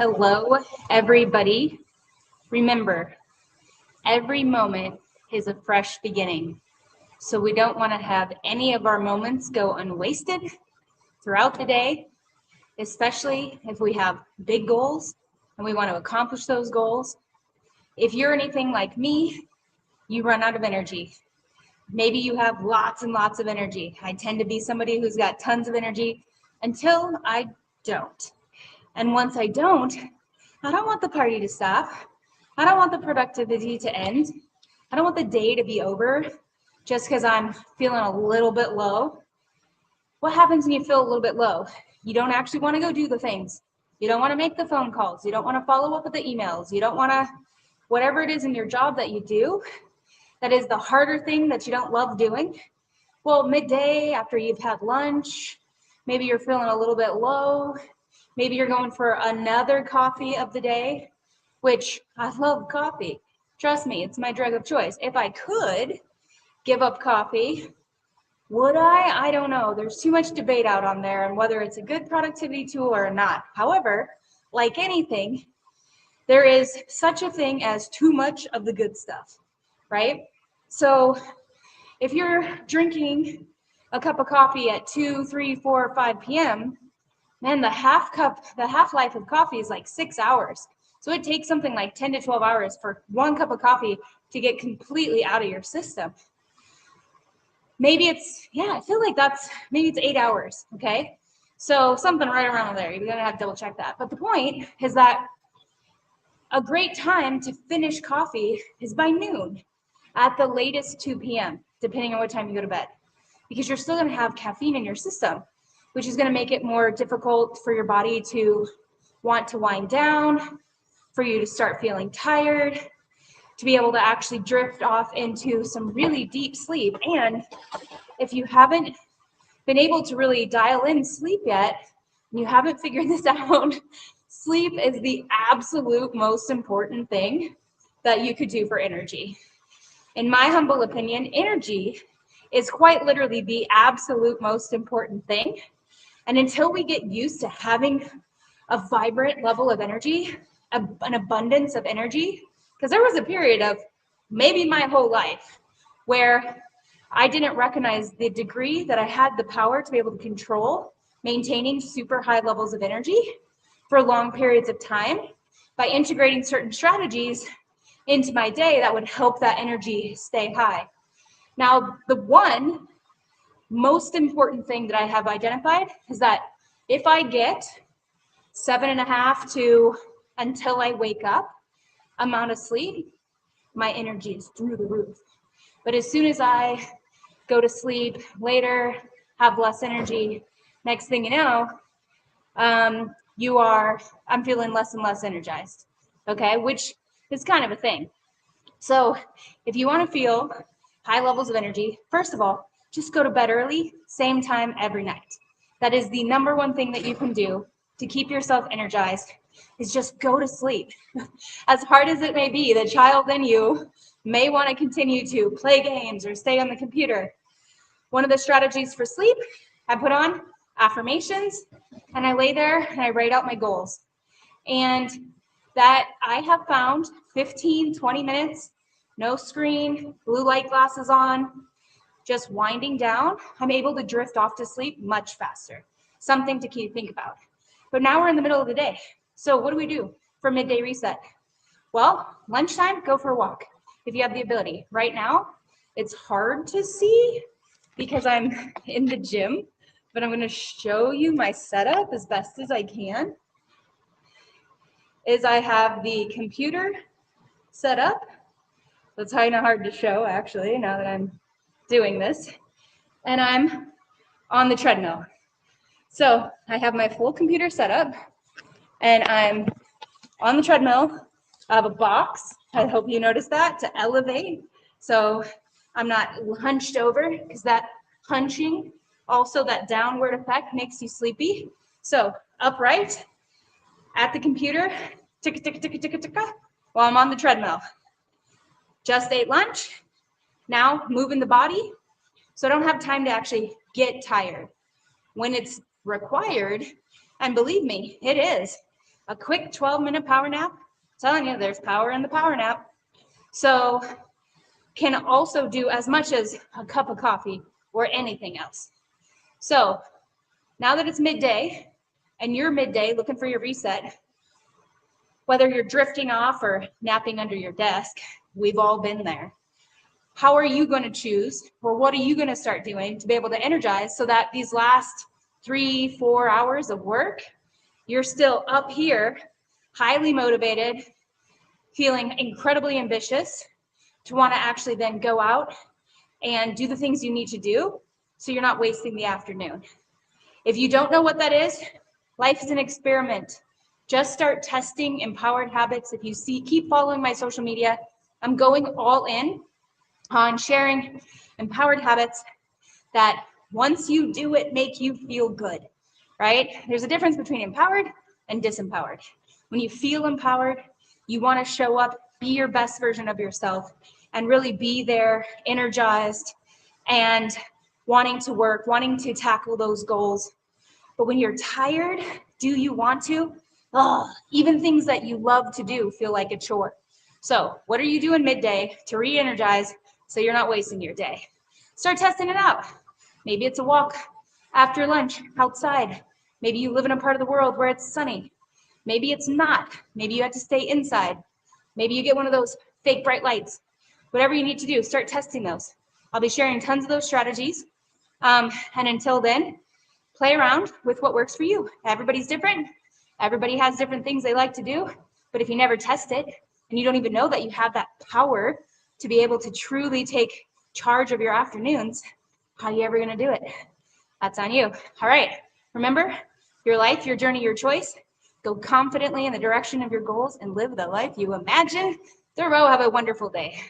Hello, everybody. Remember, every moment is a fresh beginning. So we don't want to have any of our moments go unwasted throughout the day, especially if we have big goals and we want to accomplish those goals. If you're anything like me, you run out of energy. Maybe you have lots and lots of energy. I tend to be somebody who's got tons of energy until I don't. And once I don't want the party to stop. I don't want the productivity to end. I don't want the day to be over just because I'm feeling a little bit low. What happens when you feel a little bit low? You don't actually want to go do the things. You don't want to make the phone calls. You don't want to follow up with the emails. You don't want to, whatever it is in your job that you do, that is the harder thing that you don't love doing. Well, midday after you've had lunch, maybe you're feeling a little bit low. Maybe you're going for another coffee of the day, which I love coffee. Trust me, it's my drug of choice. If I could give up coffee, would I? I don't know. There's too much debate out on there on whether it's a good productivity tool or not. However, like anything, there is such a thing as too much of the good stuff, right? So if you're drinking a cup of coffee at 2, 3, 4, 5 p.m., man, the half-life of coffee is like 6 hours. So it takes something like 10 to 12 hours for one cup of coffee to get completely out of your system. Maybe it's, I feel like maybe it's 8 hours, okay? So something right around there. You're gonna have to double check that. But the point is that a great time to finish coffee is by noon, at the latest 2 p.m., depending on what time you go to bed, because you're still gonna have caffeine in your system, which is gonna make it more difficult for your body to want to wind down, for you to start feeling tired, to be able to actually drift off into some really deep sleep. And if you haven't been able to really dial in sleep yet, and you haven't figured this out, sleep is the absolute most important thing that you could do for energy. In my humble opinion, energy is quite literally the absolute most important thing. And until we get used to having a vibrant level of energy, an abundance of energy, because there was a period of maybe my whole life where I didn't recognize the degree that I had the power to be able to control maintaining super high levels of energy for long periods of time by integrating certain strategies into my day that would help that energy stay high. Now, the one most important thing that I have identified is that if I get 7.5 to until I wake up amount of sleep, my energy is through the roof. But as soon as I go to sleep later, have less energy, next thing you know, I'm feeling less and less energized, okay? Which is kind of a thing. So if you want to feel high levels of energy, first of all, just go to bed early, same time every night. That is the number one thing that you can do to keep yourself energized, is just go to sleep. As hard as it may be, the child in you may want to continue to play games or stay on the computer. One of the strategies for sleep, I put on affirmations and I lay there and I write out my goals. And that I have found 15, 20 minutes, no screen, blue light glasses on, just winding down, I'm able to drift off to sleep much faster. Something to think about. But now we're in the middle of the day. So what do we do for midday reset? Well, lunchtime, go for a walk if you have the ability. Right now, it's hard to see because I'm in the gym, but I'm going to show you my setup as best as I can. Is I have the computer set up. That's kind of hard to show, actually, now that I'm doing this. And I'm on the treadmill. So I have my full computer set up, and I'm on the treadmill. I have a box, I hope you noticed that, to elevate. So I'm not hunched over, because that hunching, also that downward effect, makes you sleepy. So upright at the computer, ticka, ticka, ticka, ticka, ticka, while I'm on the treadmill. Just ate lunch, now moving the body, so I don't have time to actually get tired. When it's required, and believe me, it is, a quick 12-minute power nap. I'm telling you, there's power in the power nap. So can also do as much as a cup of coffee or anything else. So now that it's midday and you're midday looking for your reset, whether you're drifting off or napping under your desk, we've all been there. How are you going to choose, or what are you going to start doing to be able to energize so that these last 3-4 hours of work, you're still up here, highly motivated, feeling incredibly ambitious to want to actually then go out and do the things you need to do so you're not wasting the afternoon. If you don't know what that is, life is an experiment. Just start testing empowered habits. If you keep following my social media, I'm going all in on sharing empowered habits that once you do it, make you feel good, right? There's a difference between empowered and disempowered. When you feel empowered, you want to show up, be your best version of yourself, and really be there, energized, and wanting to work, wanting to tackle those goals. But when you're tired, do you want to? Even things that you love to do feel like a chore. So what are you doing midday to re-energize so you're not wasting your day? Start testing it out. Maybe it's a walk after lunch outside. Maybe you live in a part of the world where it's sunny. Maybe it's not. Maybe you have to stay inside. Maybe you get one of those fake bright lights. Whatever you need to do, start testing those. I'll be sharing tons of those strategies. And until then, play around with what works for you. Everybody's different. Everybody has different things they like to do. But if you never test it, and you don't even know that you have that power to be able to truly take charge of your afternoons, how are you ever going to do it? That's on you. All right. Remember, your life, your journey, your choice. Go confidently in the direction of your goals and live the life you imagine. Thoreau, have a wonderful day.